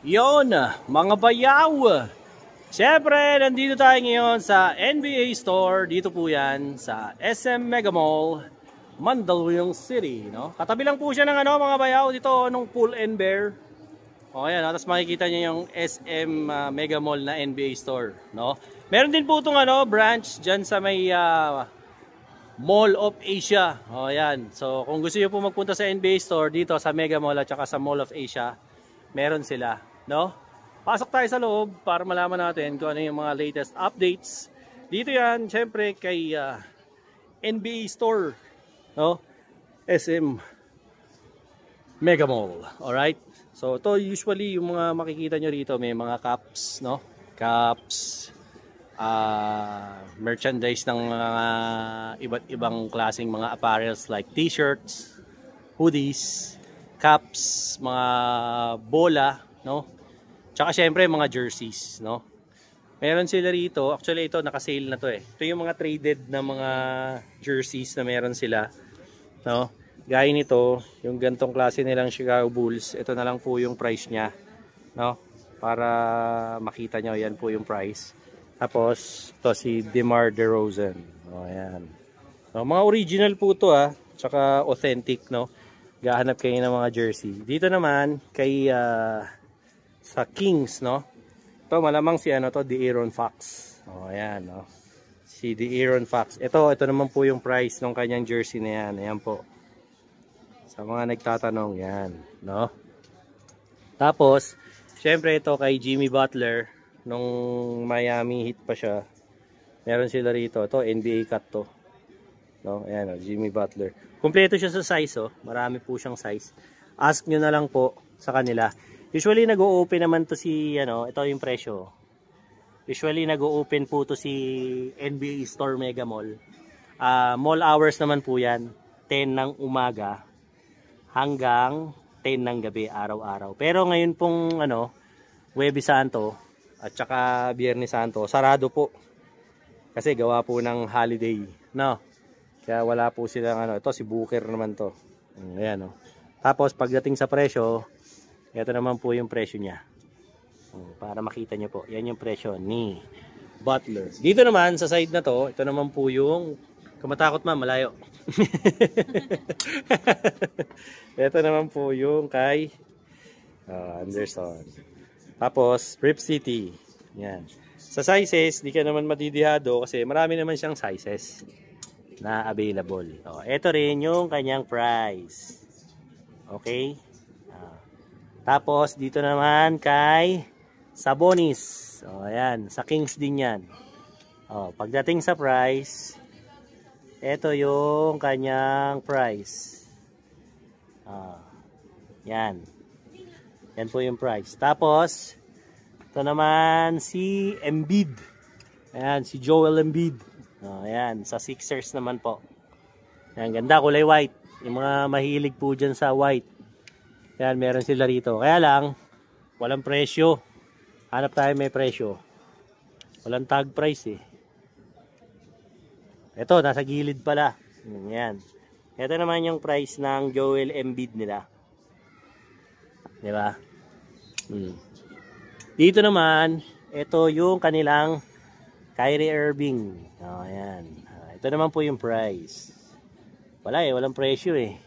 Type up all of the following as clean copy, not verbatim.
Yon, mga bayaw! Siyempre, nandito tayo ngayon sa NBA Store. Dito po yan sa SM Mega Mall, Mandaluyong City. No? Katabi lang po siya ng mga bayaw dito, nung Pull and Bear. O yan, tapos makikita niyo yung SM Mega Mall na NBA Store. No? Meron din po itong branch dyan sa may Mall of Asia. O yan. So kung gusto niyo po magpunta sa NBA Store dito sa Mega Mall at saka sa Mall of Asia, meron sila. No? Pasok tayo sa loob para malaman natin kung ano yung mga latest updates. Dito yan, syempre kay NBA Store, no? SM Mega Mall. Alright? So ito usually yung mga makikita nyo rito, may mga caps, no? Caps, merchandise ng mga iba't ibang klaseng mga apparels like t-shirts, hoodies, caps, mga bola, no? Tsaka syempre mga jerseys, no? Meron sila rito. Actually ito naka-sale na to eh. Ito yung mga traded na mga jerseys na meron sila, no? Gaya nito, yung gantong klase nilang Chicago Bulls, ito na lang po yung price niya, no? Para makita nyo, yan po yung price. Tapos ito si DeMar DeRozan. Oh, ayan. No, mga original po to tsaka authentic, no? Gahanap kayo ng mga jersey. Dito naman kay sa Kings, no? Ito malamang si De'Aaron Fox. Oh, ayan, no? Si De'Aaron Fox. Ito naman po yung price ng kanyang jersey na yan. Ayan po. Sa mga nagtatanong, yan, no? Tapos, syempre ito kay Jimmy Butler nung Miami Heat pa siya. Meron sila rito. Ito NBA cut to. No? Ayan, Jimmy Butler. Kumpleto siya sa size, oh. Marami po siyang size. Ask nyo na lang po sa kanila. Usually nag-o-open naman to si ito yung presyo. Usually nag-o-open po to si NBA Store Mega Mall. Mall hours naman po 'yan, 10 ng umaga hanggang 10 ng gabi araw-araw. Pero ngayon pong Huwebes Santo at saka Biyernes Santo, sarado po. Kasi gawa po ng holiday, no? Kaya wala po silang ito si Booker naman to. Ayan, no. Tapos pagdating sa presyo, ito naman po yung presyo niya. Para makita nyo po. Yan yung presyo ni Butler. Dito naman sa side na to, ito naman po yung kumatakot ma'am, malayo. Ito naman po yung kay Anderson. Tapos Rip City. Yan. Sa sizes, di ka naman madidihado kasi marami naman siyang sizes na available. Ito rin yung kanyang price. Okay? Tapos dito naman kay Sabonis. Ayan, sa Kings din 'yan. Pagdating sa price, ito yung kanyang price. Yan. Yan po yung price. Tapos ito naman si Embiid. Ayan, si Joel Embiid. Ayan, sa Sixers naman po. Ayan, ganda, kulay white. Yung mga mahilig po dyan sa white. Yan, meron sila rito. Kaya lang, walang presyo. Hanap tayo may presyo. Walang tag price eh. Ito, nasa gilid pala. Yan. Ito naman yung price ng Joel Embiid nila. Diba? Dito naman, ito yung kanilang Kyrie Irving. Ayan. Ito naman po yung price. Wala eh, walang presyo eh.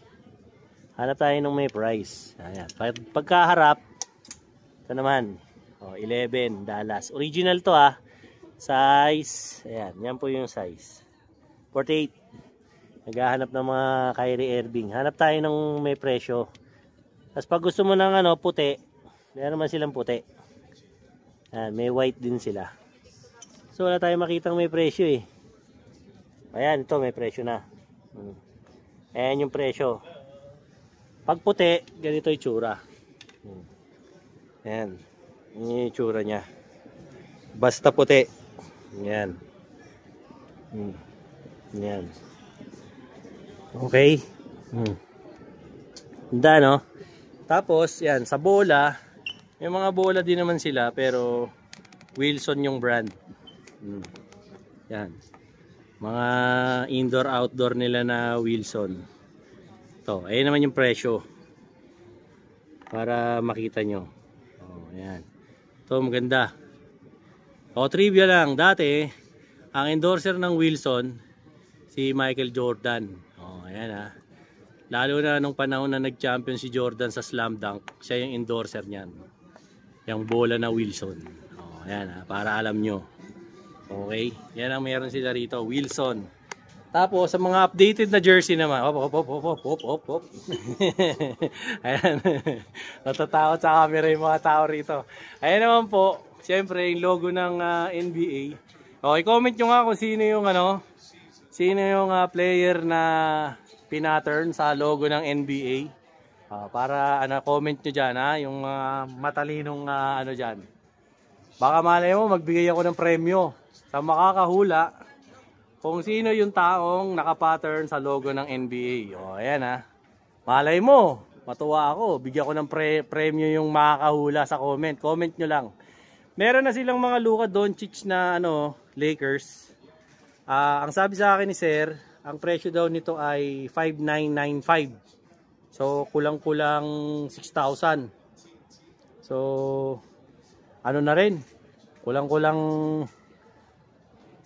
Hanap tayo ng may price. Ayan. Pagkaharap, ito naman. 11, Dallas. Original to Size. Ayan. Yan po yung size. 48. Naghahanap ng mga Kyrie Irving. Hanap tayo ng may presyo. Tapos pag gusto mo ng puti, meron naman silang puti. Ayan. May white din sila. So wala tayong makitang may presyo eh. Ayan. Ito may presyo na. Ayan yung presyo. Pag puti, ganito yung tsura. Ayan. Yan yung tsura niya. Basta puti. Ayan. Ayan. Okay. Ganda, no? Tapos, yan. Sa bola, may mga bola din naman sila, pero Wilson yung brand. Yan. Mga indoor-outdoor nila na Wilson. Ito, ayun naman yung presyo. Para makita nyo. Ayan. Ito maganda. O trivia lang, dati ang endorser ng Wilson si Michael Jordan. O ayan ha. Lalo na nung panahon na nag-champion si Jordan sa slam dunk, siya yung endorser niyan. Yung bola na Wilson. O ayan ha, para alam nyo. Okay, yan ang meron sila rito, Wilson. Tapos sa mga updated na jersey naman, hop. Ayan. Natatakot sa camera yung mga tao rito. Ayan naman po, siyempre yung logo ng NBA. Okay, comment nyo nga kung sino yung player na pinattern sa logo ng NBA. Para comment nyo dyan yung matalinong dyan. Baka malay mo magbigay ako ng premyo sa makakahula kung sino yung taong nakapattern sa logo ng NBA. O, ayan malay mo, matuwa ako. Bigyan ko ng premyo yung makakahula sa comment. Comment nyo lang. Meron na silang mga Luka Doncic na Lakers. Ang sabi sa akin ni Sir, ang presyo daw nito ay 5,995. So, kulang-kulang 6,000. So, na rin. Kulang-kulang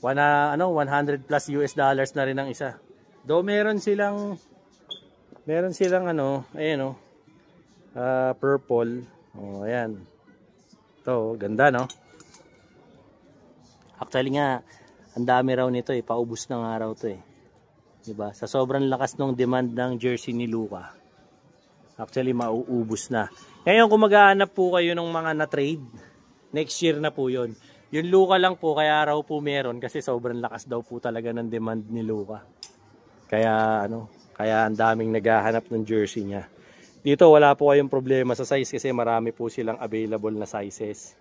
100 plus US dollars na rin ang isa. Though meron silang purple. Oh, ayan. Ito, ganda no. Actually nga, ang dami raw nito paubos na nga raw to 'Di ba? Sa sobrang lakas ng demand ng jersey ni Luka. Actually mauubos na. Ngayon kung maghahanap po kayo ng mga na-trade, next year na po 'yon. Yung Luka lang po, kaya raw po meron kasi sobrang lakas daw po talaga ng demand ni Luka. Kaya kaya ang daming naghahanap ng jersey niya. Dito wala po kayong problema sa size kasi marami po silang available na sizes.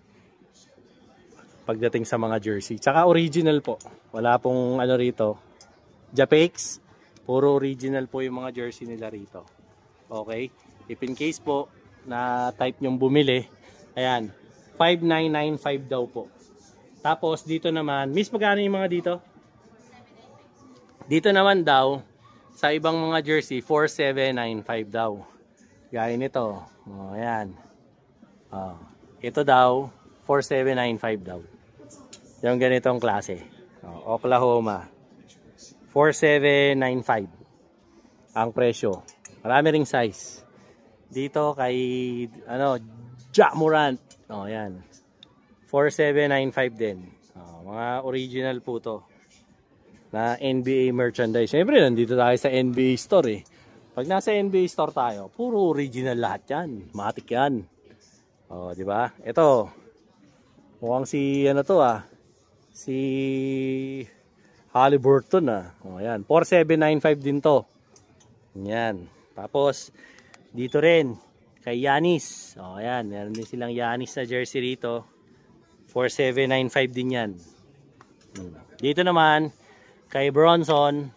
Pagdating sa mga jersey. Tsaka original po. Wala pong rito. Japex, puro original po yung mga jersey nila rito. Okay? If in case po na type nyong bumili, ayan, 5,995 daw po. Tapos dito naman, miss magkano yung mga dito? Dito naman daw, sa ibang mga jersey, 4,795 daw. Gaya nito. O, ayan. Ito daw, 4,795 daw. Yung ganitong klase. Oklahoma. 4,795 ang presyo. Marami ring size. Dito kay, Ja Morant. O, ayan. 4,795 din. Mga original po to na NBA merchandise. Siyempre, nandito tayo sa NBA store Pag nasa NBA store tayo, puro original lahat yan. Matik yan. Di ba? Ito. Mukhang si si Halliburton ayan. 4,795 din to. Yan. Tapos dito rin kay Giannis. Ayan, meron din silang Giannis na jersey rito. 4,795 din yan. Dito naman, kay Bronson,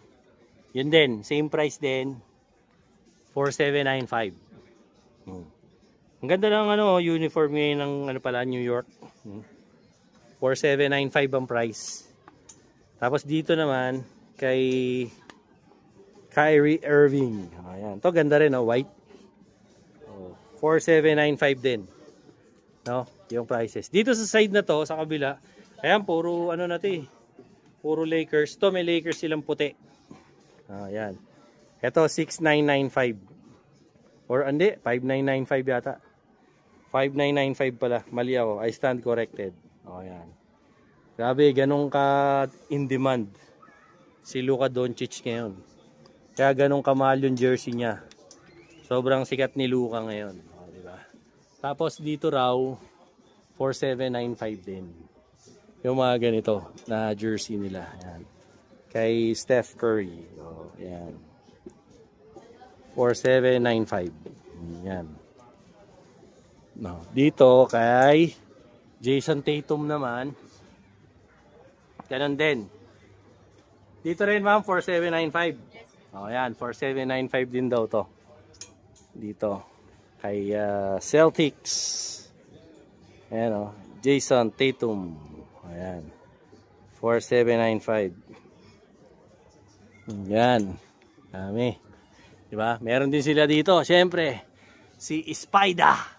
yun din, same price din. 4,795. Ang ganda ng uniform ngayon ng New York. 4,795 ang price. Tapos dito naman, kay Kyrie Irving. Ayan. Ito ganda rin, white. 4,795 din. Yung prices. Dito sa side na to, sa kabila, ayan, puro puro Lakers. To may Lakers silang puti. Ayan. Ito 6,995. Or hindi, 5,995 yata. 5,995 pala. Mali ako. I stand corrected. Ayan. Grabe, ganun ka in demand si Luka Doncic ngayon. Kaya ganun kamahal yung jersey niya. Sobrang sikat ni Luka ngayon. Diba? Tapos dito raw, 4,795 din. Yung mga ganito na jersey nila. Ayan. Kay Steph Curry. Ayan. 4,795. Ayan. Dito kay Jason Tatum naman. Ganun din. Dito rin ma'am, 4,795. Ayan, 4,795 din daw to. Dito. Kay Celtics. Ayan Jason Tatum. Ayan. 4,795. Ayan. Dami. Diba? Meron din sila dito. Siyempre, si Spider.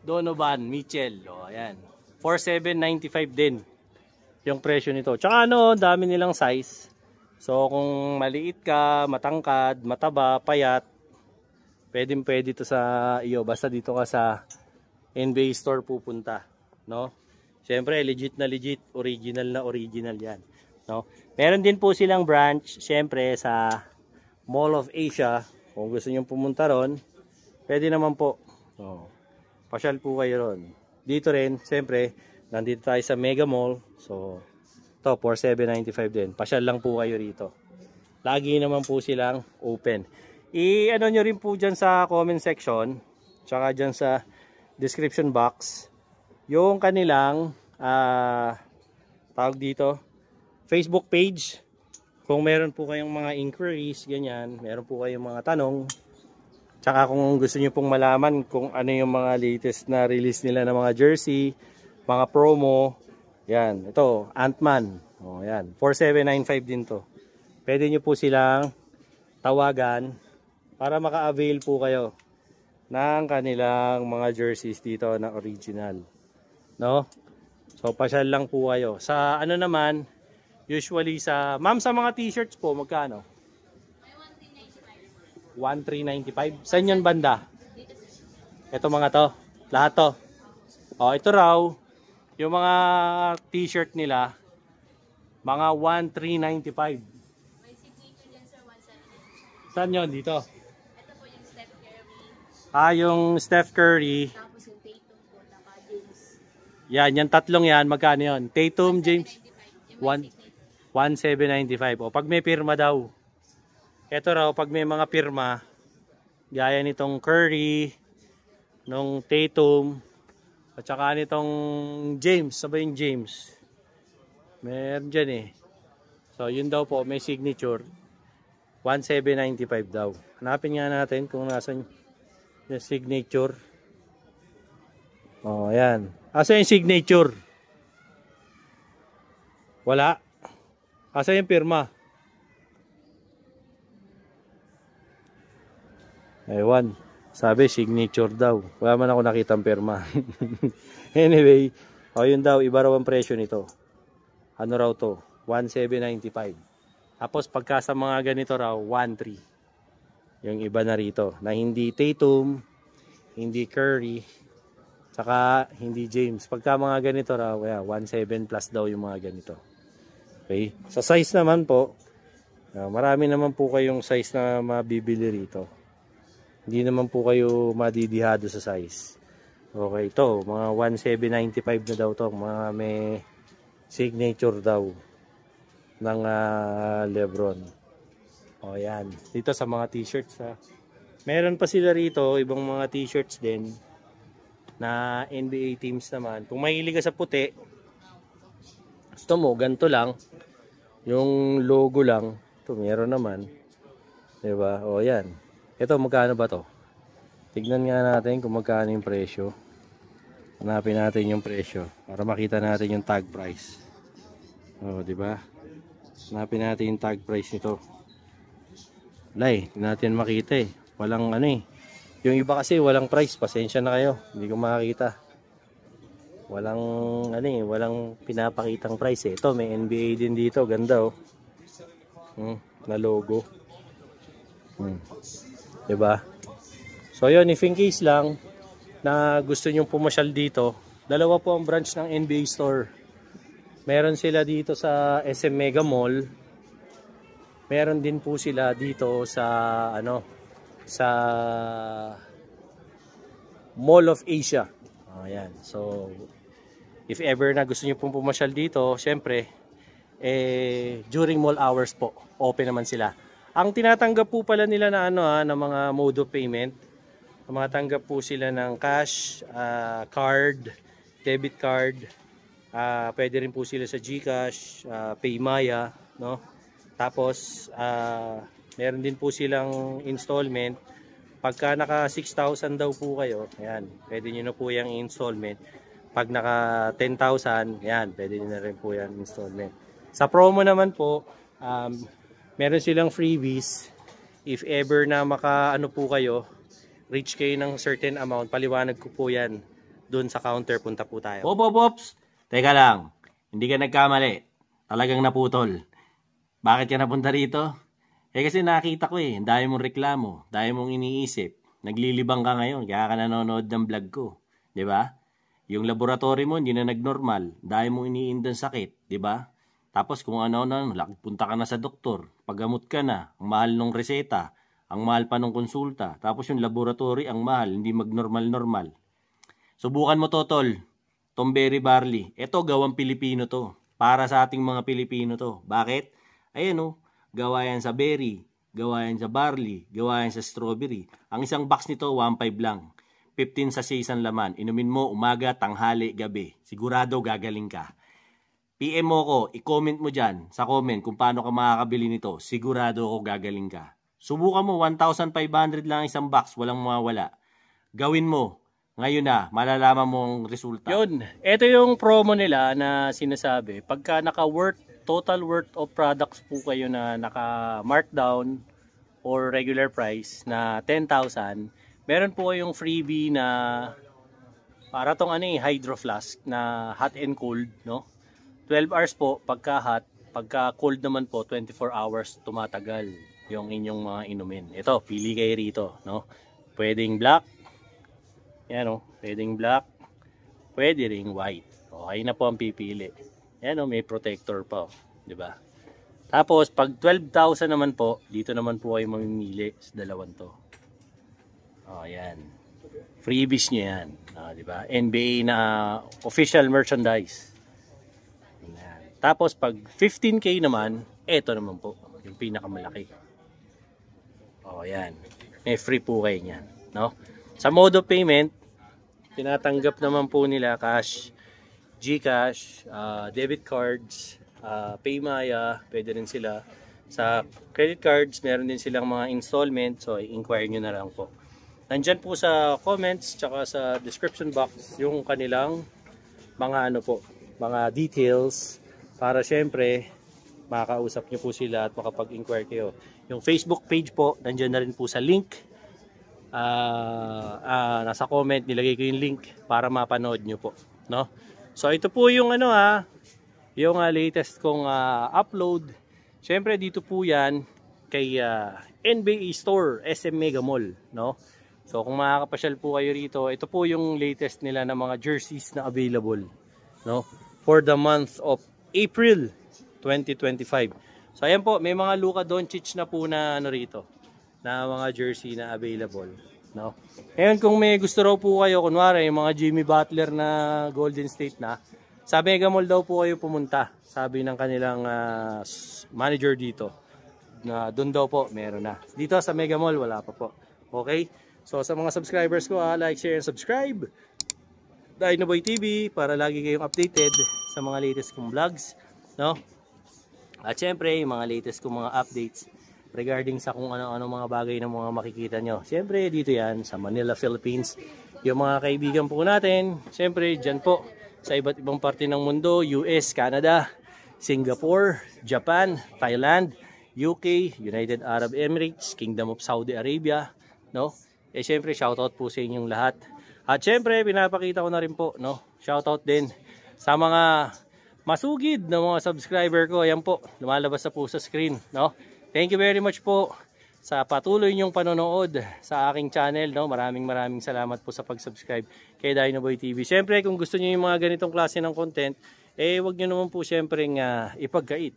Donovan Mitchell. O, ayan. 4,795 din yung presyo nito. Tsaka ano, dami nilang size. So, kung maliit ka, matangkad, mataba, payat, pwede ito sa iyo. Basta dito ka sa NBA store pupunta. No? Siyempre, legit na legit. Original na original yan. No? Meron din po silang branch, siyempre, sa Mall of Asia. Kung gusto nyo pumunta ron, pwede naman po. So, pasyal po kayo ron. Dito rin, siyempre, nandito tayo sa Mega Mall. So, ito, 4,795 din. Pasyal lang po kayo rito. Lagi naman po silang open. I-ano nyo rin po dyan sa comment section, tsaka dyan sa description box, yung kanilang, tawag dito, Facebook page. Kung meron po kayong mga inquiries, ganyan, meron po kayong mga tanong, tsaka kung gusto nyo pong malaman kung ano yung mga latest na release nila ng mga jersey, mga promo, yan, ito, Ant-Man. O, yan, 4,795 din to. Pwede nyo po silang tawagan para maka-avail po kayo ng kanilang mga jerseys dito na original. No? So, pasyal lang po kayo. Sa ano naman, usually sa, ma'am, sa mga t-shirts po, magkano? 1,395. Saan yun banda? Ito mga to. Lahat to. O, ito raw, yung mga t-shirt nila, mga 1,395. May signature dyan sir, 170. Saan yun? Dito? Ito po yung Steph Curry. Yung Steph Curry. Tapos yung Tatum po, naka James. Yan, yung tatlong yan, magkano yun? Tatum, James? 195. Yung may signature. 1,795. O, pag may pirma daw. Ito raw, pag may mga pirma, gaya nitong Curry, nung Tatum, at saka nitong James, sabay yung James. Meron dyan eh. So, yun daw po, may signature. 1,795 daw. Hanapin nga natin kung nasan yung signature. O, ayan. Asa yung signature? Wala. Asa yung pirma? Ewan. Sabi, signature daw. Wala man ako nakitang pirma. Anyway, yun daw, iba raw ang presyo nito. Ano raw to? 1,795. Tapos pagka sa mga ganito raw, 1,300. Yung iba na rito. Na hindi Tatum, hindi Curry, saka hindi James. Pagka mga ganito raw, 1,700 plus daw yung mga ganito. Okay? Sa size naman po, marami naman po kayong size na mabibili rito. Hindi naman po kayo madidihado sa size. Okay, ito, mga 1,795 na daw to. Mga may signature daw ng Lebron. O yan. Dito sa mga t-shirts ha. Meron pa sila rito, ibang mga t-shirts din na NBA teams naman. Kung mahilig ka sa puti, gusto mo, ganito lang. Yung logo lang. Ito, meron naman. Diba? O yan. Ito, magkano ba to? Tignan nga natin kung magkano yung presyo. Hanapin natin yung presyo para makita natin yung tag price. Oh, di ba? Hanapin natin yung tag price nito. Lay, hindi natin makita eh. Walang ano eh. Yung iba kasi walang price, pasensya na kayo. Hindi ko makakita. Walang ano eh, walang pinapakitang price eh. Ito, may NBA din dito, ganda oh. Na logo. Diba? So yun, if in case lang na gusto nyong pumasyal dito, dalawa po ang branch ng NBA store. Meron sila dito sa SM Mega Mall. Meron din po sila dito sa ano, sa Mall of Asia. Ayan. So if ever na gusto niyo pong pumasyal dito, syempre during mall hours po, open naman sila. Ang tinatanggap po pala nila na ano na mga mode of payment, tumatanggap po sila ng cash, card, debit card, pwede rin po sila sa GCash, Paymaya, no? Tapos meron din po silang installment. Pagka naka 6,000 daw po kayo, ayan, pwede niyo na po yung installment. Pag naka 10,000, ayan, pwede niyo na rin po yung installment. Sa promo naman po, meron silang freebies. If ever na maka ano po kayo, reach kayo ng certain amount, paliwanag ko po yan Doon sa counter, punta po tayo. Pops! Teka lang, hindi ka nagkamali. Talagang naputol. Bakit ka napunta rito? Kasi nakita ko dahil mong reklamo, dahil mong iniisip. Naglilibang ka ngayon, kaya ka nanonood ng vlog ko. 'Di ba? Yung laboratory mo hindi na nagnormal, dahil mong iniindang sakit, 'di ba? Tapos kung ano-ano, punta ka na sa doktor, paggamot ka na, ang mahal ng reseta, ang mahal pa ng konsulta, tapos yung laboratory ang mahal, hindi magnormal-normal. Subukan mo to, tol. Tomberry barley. Ito, gawang Pilipino to. Para sa ating mga Pilipino to. Bakit? Ayan gawa yan sa berry, gawa yan sa barley, gawa yan sa strawberry. Ang isang box nito, 1.5 lang. 15 sa isang laman. Inumin mo umaga, tanghali, gabi. Sigurado gagaling ka. PM mo ko, i-comment mo dyan sa comment kung paano ka makakabili nito. Sigurado ako gagaling ka. Subukan mo, 1,500 lang isang box, walang mawawala. Gawin mo. Ngayon na, malalaman mo ang resulta. Yun, ito yung promo nila na sinasabi. Pagka total worth of products po kayo na naka-markdown or regular price na 10,000, meron po kayong freebie na para tong hydro flask na hot and cold, no? 12 hours po pagka hot, pagka cold naman po 24 hours tumatagal yung inyong mga inumin. Ito, pili kayo rito, no? Pwedeng black. Yan pwedeng black, pwede ring white. Okay na po ang pipili. Yan may protector pa, 'di ba? Tapos pag 12,000 naman po, dito naman po kayo mamimili sa dalawang to. Yan. Freebies niyo yan, 'di ba? NBA na official merchandise. Yan. Tapos pag 15k naman, eto naman po, yung pinakamalaki. Yan. May free po kayo niyan, no? Sa mode of payment, tinatanggap naman po nila cash, GCash, debit cards, Paymaya, pwede rin sila. Sa credit cards, meron din silang mga installment, so i-inquire nyo na lang po. Nandyan po sa comments, tsaka sa description box, yung kanilang mga mga details, para syempre, makakausap nyo po sila at makapag-inquire kayo. Yung Facebook page po, nandyan na rin po sa link. Nasa comment nilagay ko yung link para mapanood nyo po, no? So ito po yung yung latest kong upload. Syempre dito po yan kay NBA Store, SM Mega Mall, no? So kung makakapasyal po kayo rito, ito po yung latest nila na mga jerseys na available, no? For the month of April 2025. So ayan po, may mga Luka Doncic na po na rito, na mga jersey na available, no? Ngayon kung may gusto raw po kayo, kunwari yung mga Jimmy Butler na Golden State na, sa Mega Mall daw po kayo pumunta, sabi ng kanilang manager dito, na doon daw po meron na. Dito sa Mega Mall wala pa po. Okay? So sa mga subscribers ko, like, share, and subscribe Dinoboy TV para lagi kayong updated sa mga latest kong vlogs, no? At syempre, yung mga latest kong mga updates regarding sa kung ano-ano mga bagay na mga makikita nyo. Siyempre, dito yan sa Manila, Philippines. Yung mga kaibigan po natin, siyempre, dyan po sa iba't ibang parte ng mundo, US, Canada, Singapore, Japan, Thailand, UK, United Arab Emirates, Kingdom of Saudi Arabia, no? Siyempre, shoutout po sa inyong lahat. At siyempre, pinapakita ko na rin po, no? Shoutout din sa mga masugid na mga subscriber ko. Ayan po, lumalabas na po sa screen, no? Thank you very much po sa patuloy niyong panonood sa aking channel, no? Maraming salamat po sa pag-subscribe kay Dinoboy TV. Siyempre, kung gusto niyo yung mga ganitong klase ng content, wag niyo naman po siyempre ipagkait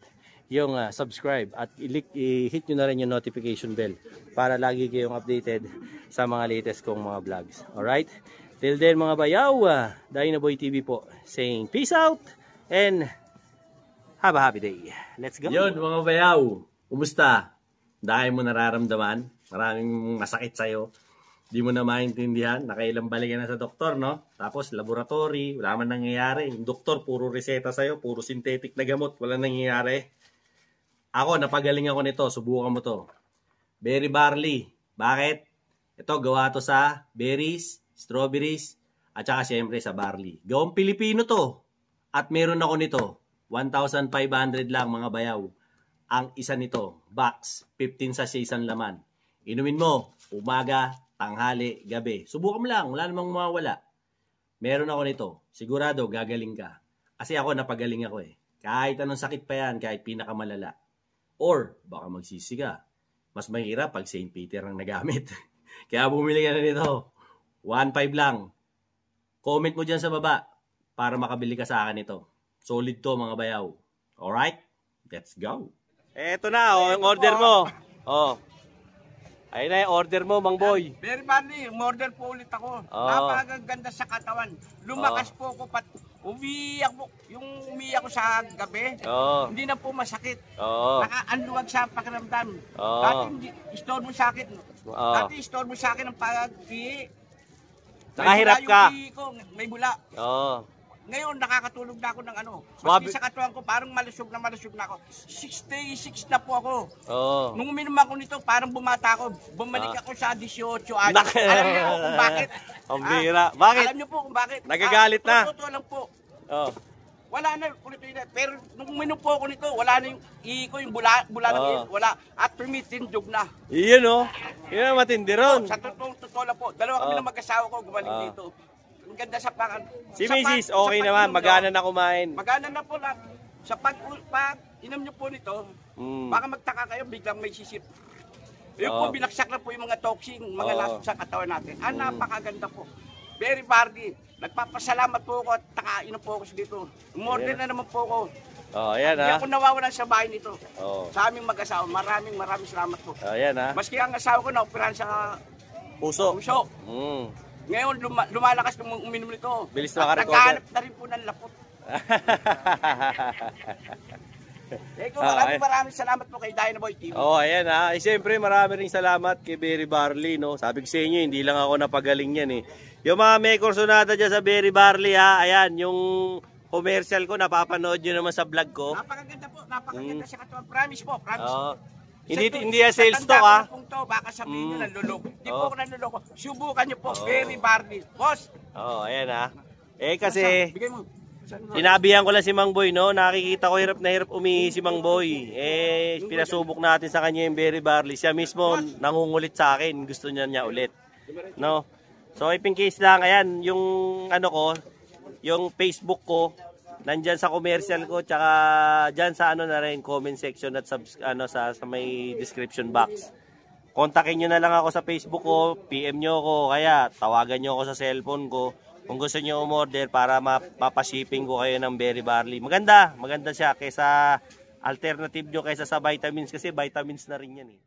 yung subscribe at i-hit niyo na rin yung notification bell para lagi kayong updated sa mga latest kong mga vlogs. Alright? Till then mga bayaw, Dinoboy TV po saying peace out and have a happy day. Let's go! Yun mga bayaw! Kumusta? Dahil mo nararamdaman, maraming masakit sa'yo, di mo na maintindihan, nakailang balik na sa doktor, no? Tapos laboratory, wala man nangyayari. Yung doktor, puro reseta sa'yo, puro synthetic na gamot, wala nangyayari. Ako, napagaling ako nito, subukan mo to. Berry barley. Bakit? Ito, gawa to sa berries, strawberries, at saka syempre sa barley. Gawang Pilipino to. At meron ako nito, 1,500 lang mga bayaw. Ang isa nito, box, 15 sa isang laman. Inumin mo, umaga, tanghali, gabi. Subukan mo lang, wala namang mawawala. Meron ako nito. Sigurado, gagaling ka. Kasi ako, napagaling ako eh. Kahit anong sakit pa yan, kahit pinakamalala. Or, baka magsisi ka. Mas mahirap pag St. Peter ang nagamit. Kaya bumili ka na nito. 1.5 lang. Comment mo dyan sa baba para makabili ka sa akin ito. Solid to mga bayaw. Alright? Let's go. Eto na, ang order mo. Oh. Ayun na yung order mo, Mang Boy. Very badly, umorder po ulit ako. Napakaganda sa katawan. Lumakas po ako, umiiyak po. Yung umiiyak ko sa gabi, hindi na po masakit. Nakaanluwag sa pakiramdam. Dati istorbo sa akin. Dati istorbo sa akin ang pag-ihi. Nakahirap ka. May bula. Ngayon, nakakatulog na ako ng ano. Swabe. Maski sa katawan ko, parang malusog na ako. 66 na po ako. Nung uminom ako nito, parang bumata ako. Bumalik ako sa 18 anos. Alam niyo po kung bakit? Ang bira. Bakit? Alam niyo po kung bakit? Nagagalit na. Totoo lang po. Wala na, pero nung uminom po ako nito, wala na yung ihi ko, yung bula ng wala. At tumitindog na. Iyon o. Yun ang matindi ron. Sa totoo lang po, dalawa kami ng mag-asawa ko gumaling dito. Ang ganda sa pakan. Si Mrs. okay naman, magana na kumain. Magana na po lahat. Sa pag inom nyo po nito, baka magtaka kayo, biglang may sisip. Yung po, binaksak na po yung mga toxin, mga lasot sa katawan natin. Napakaganda po. Very bargain. Nagpapasalamat po ako at nakainom po ako dito. Umorder na naman po ako. Ayan Hindi ako nawawalan sa bahay nito. Sa aming mag-asawa, maraming salamat po. Ayan Maski ang asawa ko na-operahan sa puso. Ngayon, lumalakas nung uminom nito. Bilis na makarecover. Nagkahanap na rin po ng lapot. Maraming salamat po kay Dynaboy TV. Ayan siyempre marami ring salamat kay Berry Barley, no? Sabi ko sa inyo, hindi lang ako napagaling yan eh. Yung mga may kursonada dyan sa Berry Barley ayan, yung commercial ko, napapanood nyo naman sa vlog ko. Napakaganda po, napakaganda sa katawan. Promise po, promise. Hindi yan sales talk Baka sabihin nyo nanluloko. Hindi po ako nanluloko. Subukan nyo po, Berry Barley. Boss! Ayan kasi bigay mo. sinabihan ko lang si Mang Boy, no? Nakikita ko hirap na hirap umihi si Mang Boy. Pinasubok natin sa kanya yung Berry Barley. Siya mismo nangungulit sa akin. Gusto niya ulit. No? So, if in case lang, ayan, yung yung Facebook ko, nandyan sa commercial ko, tsaka dyan sa na rin, comment section at sa may description box. Kontakin nyo na lang ako sa Facebook ko, PM nyo ako, kaya tawagan nyo ako sa cellphone ko kung gusto nyo umorder para mapashipping ko kayo ng Berry Barley. Maganda siya kaysa alternative nyo kaysa sa vitamins kasi vitamins na rin yan eh.